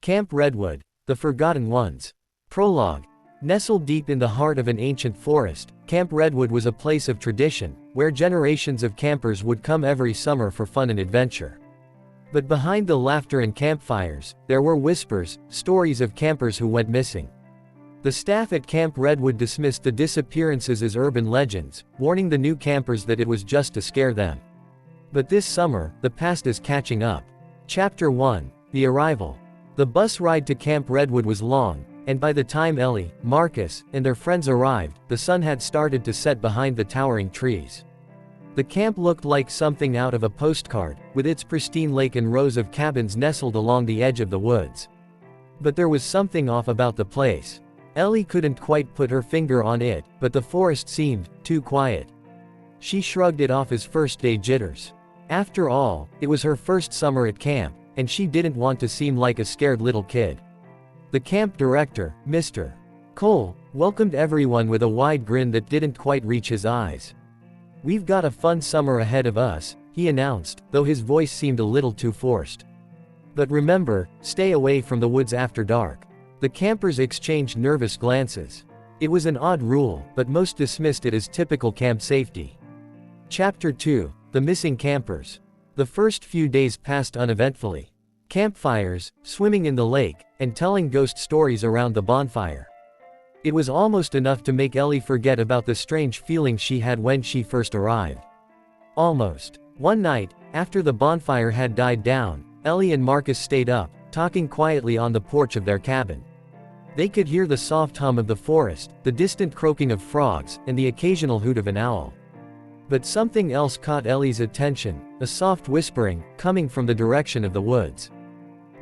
Camp Redwood, The Forgotten Ones. Prologue. Nestled deep in the heart of an ancient forest, Camp Redwood was a place of tradition, where generations of campers would come every summer for fun and adventure. But behind the laughter and campfires, there were whispers, stories of campers who went missing. The staff at Camp Redwood dismissed the disappearances as urban legends, warning the new campers that it was just to scare them. But this summer, the past is catching up. Chapter 1. The Arrival. The bus ride to Camp Redwood was long, and by the time Ellie, Marcus, and their friends arrived, the sun had started to set behind the towering trees. The camp looked like something out of a postcard, with its pristine lake and rows of cabins nestled along the edge of the woods. But there was something off about the place. Ellie couldn't quite put her finger on it, but the forest seemed too quiet. She shrugged it off as first-day jitters. After all, it was her first summer at camp, and she didn't want to seem like a scared little kid. The camp director, Mr. Cole, welcomed everyone with a wide grin that didn't quite reach his eyes. "We've got a fun summer ahead of us," he announced, though his voice seemed a little too forced. "But remember, stay away from the woods after dark." The campers exchanged nervous glances. It was an odd rule, but most dismissed it as typical camp safety. Chapter 2. The Missing Campers. The first few days passed uneventfully. Campfires, swimming in the lake, and telling ghost stories around the bonfire. It was almost enough to make Ellie forget about the strange feeling she had when she first arrived. Almost. One night, after the bonfire had died down, Ellie and Marcus stayed up, talking quietly on the porch of their cabin. They could hear the soft hum of the forest, the distant croaking of frogs, and the occasional hoot of an owl. But something else caught Ellie's attention, a soft whispering, coming from the direction of the woods.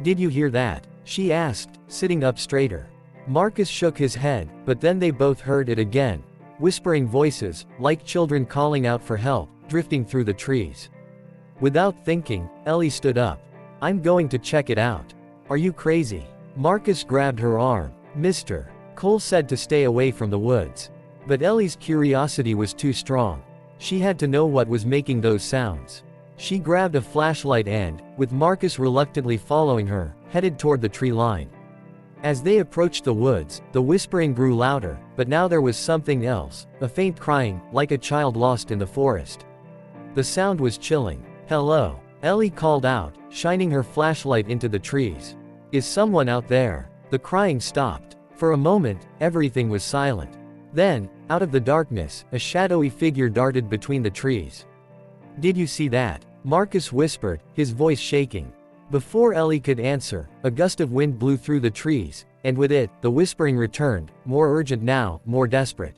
"Did you hear that?" she asked, sitting up straighter. Marcus shook his head, but then they both heard it again. Whispering voices, like children calling out for help, drifting through the trees. Without thinking, Ellie stood up. "I'm going to check it out." "Are you crazy?" Marcus grabbed her arm. "Mr. Cole said to stay away from the woods." But Ellie's curiosity was too strong. She had to know what was making those sounds. She grabbed a flashlight and, with Marcus reluctantly following her, headed toward the tree line. As they approached the woods, the whispering grew louder, but now there was something else, a faint crying, like a child lost in the forest. The sound was chilling. "Hello," Ellie called out, shining her flashlight into the trees. "Is someone out there?" The crying stopped. For a moment, everything was silent. Then, out of the darkness, a shadowy figure darted between the trees. "Did you see that?" Marcus whispered, his voice shaking. Before Ellie could answer, a gust of wind blew through the trees, and with it, the whispering returned, more urgent now, more desperate.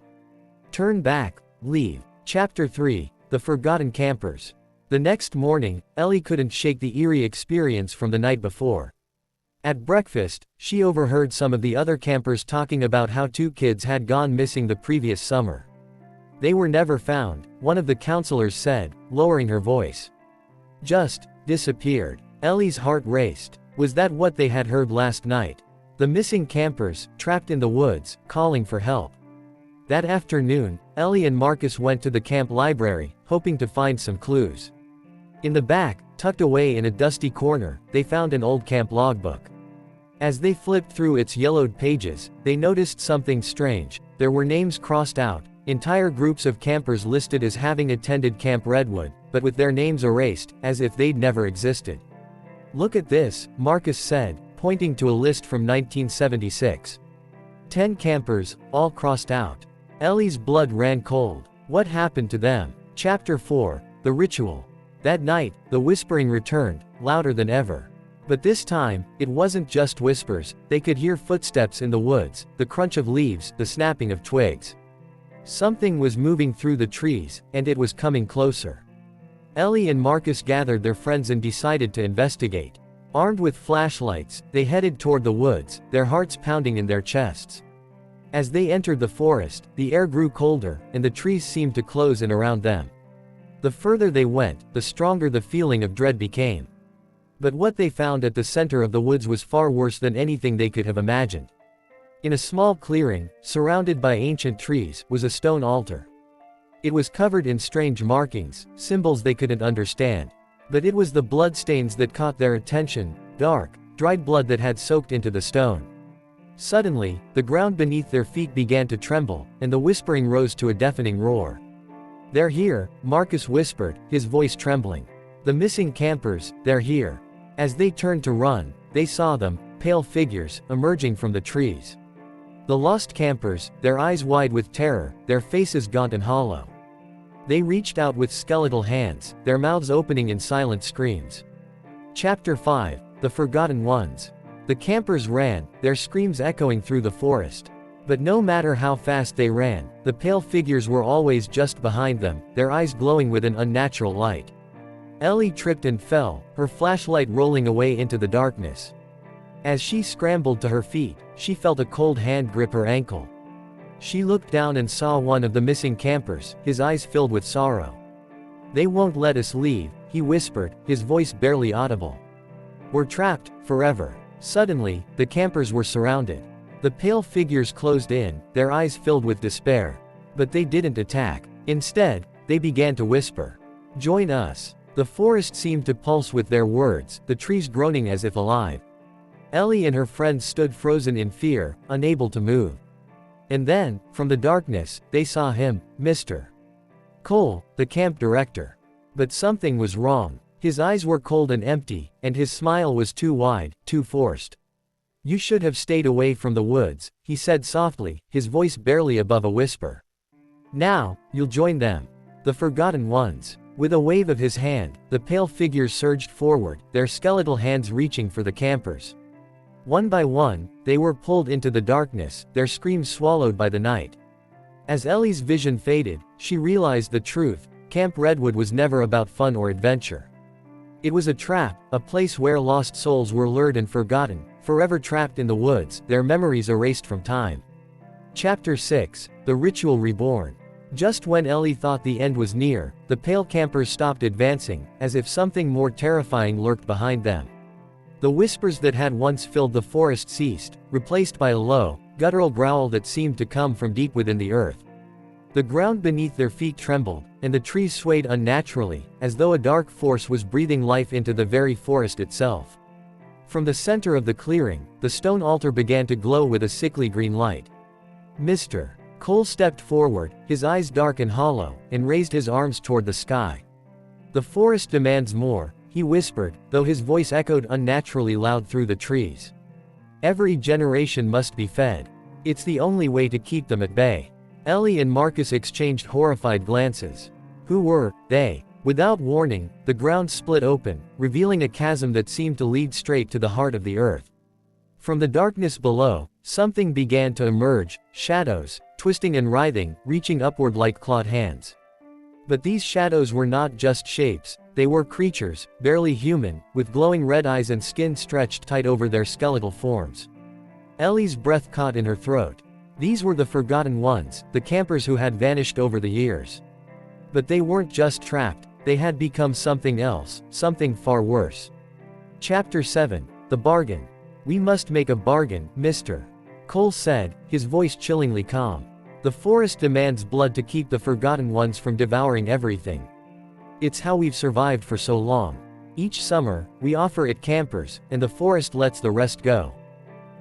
"Turn back, leave." Chapter 3. The Forgotten Campers. The next morning, Ellie couldn't shake the eerie experience from the night before. At breakfast, she overheard some of the other campers talking about how two kids had gone missing the previous summer. "They were never found," one of the counselors said, lowering her voice. "Just disappeared." Ellie's heart raced. Was that what they had heard last night? The missing campers, trapped in the woods, calling for help. That afternoon, Ellie and Marcus went to the camp library, hoping to find some clues. In the back, tucked away in a dusty corner, they found an old camp logbook. As they flipped through its yellowed pages, they noticed something strange. There were names crossed out, entire groups of campers listed as having attended Camp Redwood, but with their names erased, as if they'd never existed. "Look at this," Marcus said, pointing to a list from 1976. 10 campers, all crossed out. Ellie's blood ran cold. What happened to them? Chapter 4. The Ritual. That night, the whispering returned, louder than ever. But this time, it wasn't just whispers. They could hear footsteps in the woods, the crunch of leaves, the snapping of twigs. Something was moving through the trees, and it was coming closer. Ellie and Marcus gathered their friends and decided to investigate. Armed with flashlights, they headed toward the woods, their hearts pounding in their chests. As they entered the forest, the air grew colder, and the trees seemed to close in around them. The further they went, the stronger the feeling of dread became. But what they found at the center of the woods was far worse than anything they could have imagined. In a small clearing, surrounded by ancient trees, was a stone altar. It was covered in strange markings, symbols they couldn't understand. But it was the bloodstains that caught their attention, dark, dried blood that had soaked into the stone. Suddenly, the ground beneath their feet began to tremble, and the whispering rose to a deafening roar. "They're here," Marcus whispered, his voice trembling. "The missing campers, they're here." As they turned to run, they saw them, pale figures, emerging from the trees. The lost campers, their eyes wide with terror, their faces gaunt and hollow. They reached out with skeletal hands, their mouths opening in silent screams. Chapter 5, The Forgotten Ones. The campers ran, their screams echoing through the forest. But no matter how fast they ran, the pale figures were always just behind them, their eyes glowing with an unnatural light. Ellie tripped and fell, her flashlight rolling away into the darkness. As she scrambled to her feet, she felt a cold hand grip her ankle. She looked down and saw one of the missing campers, his eyes filled with sorrow. "They won't let us leave," he whispered, his voice barely audible. "We're trapped, forever." Suddenly, the campers were surrounded. The pale figures closed in, their eyes filled with despair. But they didn't attack. Instead, they began to whisper. "Join us." The forest seemed to pulse with their words, the trees groaning as if alive. Ellie and her friends stood frozen in fear, unable to move. And then, from the darkness, they saw him, Mr. Cole, the camp director. But something was wrong. His eyes were cold and empty, and his smile was too wide, too forced. "You should have stayed away from the woods," he said softly, his voice barely above a whisper. "Now, you'll join them. The Forgotten Ones." With a wave of his hand, the pale figures surged forward, their skeletal hands reaching for the campers. One by one, they were pulled into the darkness, their screams swallowed by the night. As Ellie's vision faded, she realized the truth: Camp Redwood was never about fun or adventure. It was a trap, a place where lost souls were lured and forgotten, forever trapped in the woods, their memories erased from time. Chapter 6, The Ritual Reborn. Just when Ellie thought the end was near, the pale campers stopped advancing, as if something more terrifying lurked behind them. The whispers that had once filled the forest ceased, replaced by a low, guttural growl that seemed to come from deep within the earth. The ground beneath their feet trembled, and the trees swayed unnaturally, as though a dark force was breathing life into the very forest itself. From the center of the clearing, the stone altar began to glow with a sickly green light. Mr. Cole stepped forward, his eyes dark and hollow, and raised his arms toward the sky. "The forest demands more," he whispered, though his voice echoed unnaturally loud through the trees. "Every generation must be fed. It's the only way to keep them at bay." Ellie and Marcus exchanged horrified glances. Who were they? Without warning, the ground split open, revealing a chasm that seemed to lead straight to the heart of the earth. From the darkness below, something began to emerge, shadows, twisting and writhing, reaching upward like clawed hands. But these shadows were not just shapes, they were creatures, barely human, with glowing red eyes and skin stretched tight over their skeletal forms. Ellie's breath caught in her throat. These were the Forgotten Ones, the campers who had vanished over the years. But they weren't just trapped, they had become something else, something far worse. Chapter 7, The Bargain. "We must make a bargain, Mr. Cole said, his voice chillingly calm. "The forest demands blood to keep the Forgotten Ones from devouring everything. It's how we've survived for so long. Each summer, we offer it campers, and the forest lets the rest go."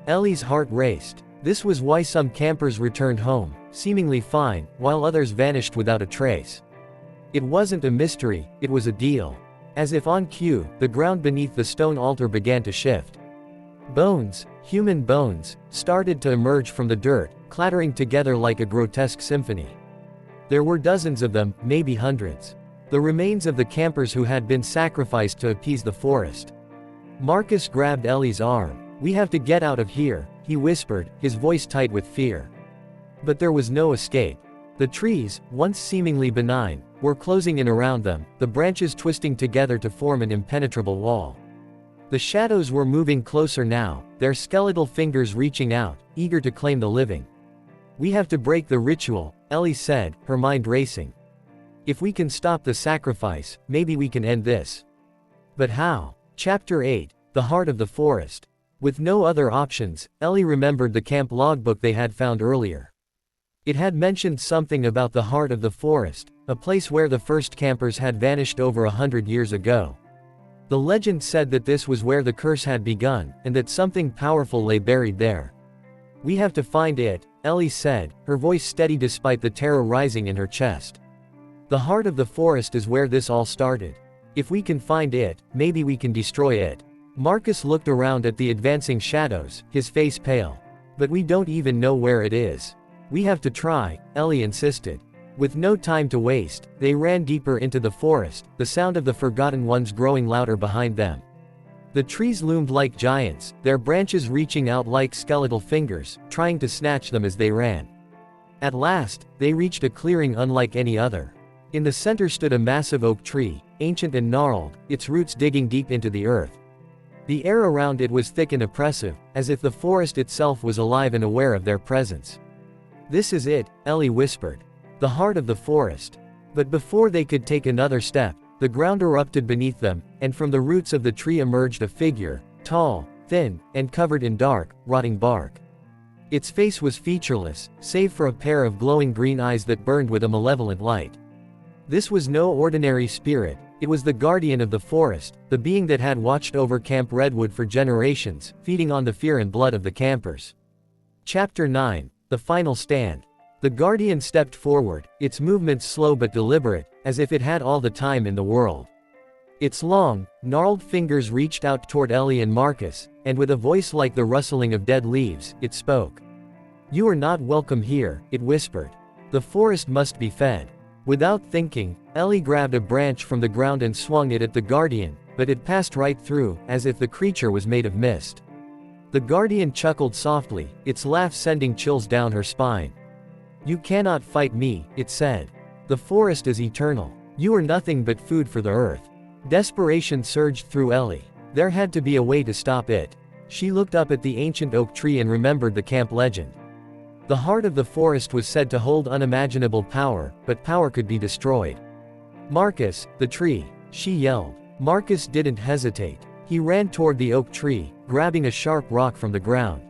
Ellie's heart raced. This was why some campers returned home, seemingly fine, while others vanished without a trace. It wasn't a mystery, it was a deal. As if on cue, the ground beneath the stone altar began to shift. Bones, human bones, started to emerge from the dirt, clattering together like a grotesque symphony. There were dozens of them, maybe hundreds. The remains of the campers who had been sacrificed to appease the forest. Marcus grabbed Ellie's arm. "We have to get out of here," he whispered, his voice tight with fear. But there was no escape. The trees, once seemingly benign, were closing in around them, the branches twisting together to form an impenetrable wall. The shadows were moving closer now, their skeletal fingers reaching out, eager to claim the living. "We have to break the ritual," Ellie said, her mind racing. "If we can stop the sacrifice, maybe we can end this." But how? Chapter 8, The Heart of the Forest. With no other options, Ellie remembered the camp logbook they had found earlier. It had mentioned something about the heart of the forest, a place where the first campers had vanished over 100 years ago. The legend said that this was where the curse had begun, and that something powerful lay buried there. "We have to find it," Ellie said, her voice steady despite the terror rising in her chest. "The heart of the forest is where this all started. If we can find it, maybe we can destroy it." Marcus looked around at the advancing shadows, his face pale. "But we don't even know where it is." "We have to try," Ellie insisted. With no time to waste, they ran deeper into the forest, the sound of the Forgotten Ones growing louder behind them. The trees loomed like giants, their branches reaching out like skeletal fingers, trying to snatch them as they ran. At last, they reached a clearing unlike any other. In the center stood a massive oak tree, ancient and gnarled, its roots digging deep into the earth. The air around it was thick and oppressive, as if the forest itself was alive and aware of their presence. "This is it," Ellie whispered. "The heart of the forest." But before they could take another step, the ground erupted beneath them, and from the roots of the tree emerged a figure, tall, thin, and covered in dark, rotting bark. Its face was featureless, save for a pair of glowing green eyes that burned with a malevolent light. This was no ordinary spirit, it was the guardian of the forest, the being that had watched over Camp Redwood for generations, feeding on the fear and blood of the campers. Chapter 9, The Final Stand. The guardian stepped forward, its movements slow but deliberate, as if it had all the time in the world. Its long, gnarled fingers reached out toward Ellie and Marcus, and with a voice like the rustling of dead leaves, it spoke. "You are not welcome here," it whispered. "The forest must be fed." Without thinking, Ellie grabbed a branch from the ground and swung it at the guardian, but it passed right through, as if the creature was made of mist. The guardian chuckled softly, its laugh sending chills down her spine. "You cannot fight me," it said. "The forest is eternal. You are nothing but food for the earth." Desperation surged through Ellie. There had to be a way to stop it. She looked up at the ancient oak tree and remembered the camp legend. The heart of the forest was said to hold unimaginable power, but power could be destroyed. "Marcus, the tree!" she yelled. Marcus didn't hesitate. He ran toward the oak tree, grabbing a sharp rock from the ground.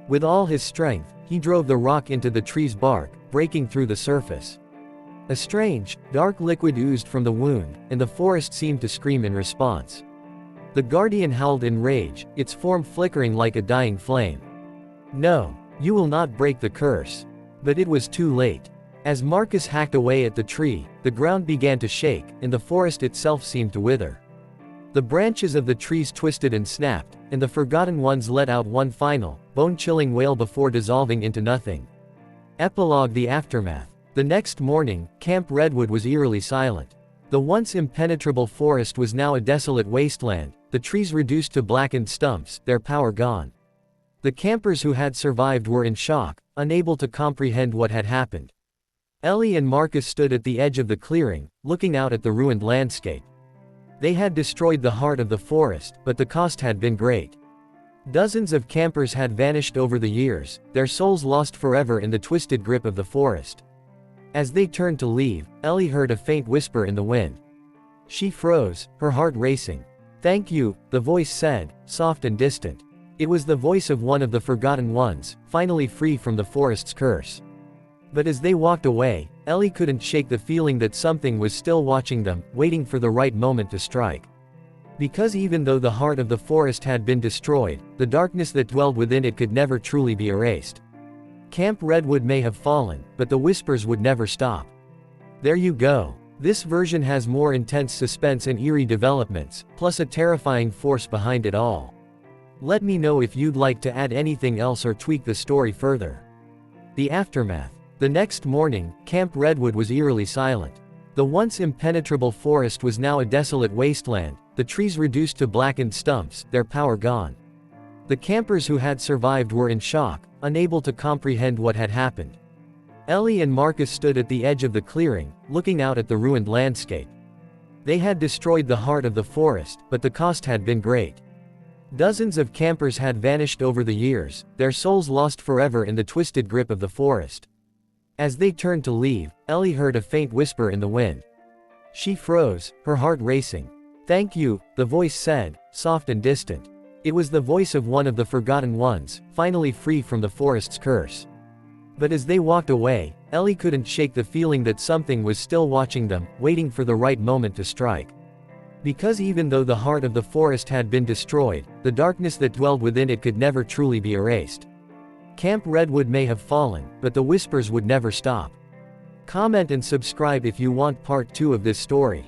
With all his strength, he drove the rock into the tree's bark, breaking through the surface. A strange, dark liquid oozed from the wound, and the forest seemed to scream in response. The guardian howled in rage, its form flickering like a dying flame. "No! You will not break the curse." But it was too late. As Marcus hacked away at the tree, the ground began to shake, and the forest itself seemed to wither. The branches of the trees twisted and snapped, and the Forgotten Ones let out one final, bone-chilling wail before dissolving into nothing. Epilogue: The Aftermath. The next morning, Camp Redwood was eerily silent. The once impenetrable forest was now a desolate wasteland, the trees reduced to blackened stumps, their power gone. The campers who had survived were in shock, unable to comprehend what had happened. Ellie and Marcus stood at the edge of the clearing, looking out at the ruined landscape. They had destroyed the heart of the forest, but the cost had been great. Dozens of campers had vanished over the years, their souls lost forever in the twisted grip of the forest. As they turned to leave, Ellie heard a faint whisper in the wind. She froze, her heart racing. "Thank you," the voice said, soft and distant. It was the voice of one of the Forgotten Ones, finally free from the forest's curse. But as they walked away, Ellie couldn't shake the feeling that something was still watching them, waiting for the right moment to strike. Because even though the heart of the forest had been destroyed, the darkness that dwelled within it could never truly be erased. Camp Redwood may have fallen, but the whispers would never stop. There you go. This version has more intense suspense and eerie developments, plus a terrifying force behind it all. Let me know if you'd like to add anything else or tweak the story further. The Aftermath. The next morning, Camp Redwood was eerily silent. The once impenetrable forest was now a desolate wasteland, the trees reduced to blackened stumps, their power gone. The campers who had survived were in shock, unable to comprehend what had happened. Ellie and Marcus stood at the edge of the clearing, looking out at the ruined landscape. They had destroyed the heart of the forest, but the cost had been great. Dozens of campers had vanished over the years, their souls lost forever in the twisted grip of the forest. As they turned to leave, Ellie heard a faint whisper in the wind. She froze, her heart racing. "Thank you," the voice said, soft and distant. It was the voice of one of the Forgotten Ones, finally free from the forest's curse. But as they walked away, Ellie couldn't shake the feeling that something was still watching them, waiting for the right moment to strike. Because even though the heart of the forest had been destroyed, the darkness that dwelled within it could never truly be erased. Camp Redwood may have fallen, but the whispers would never stop. Comment and subscribe if you want part 2 of this story.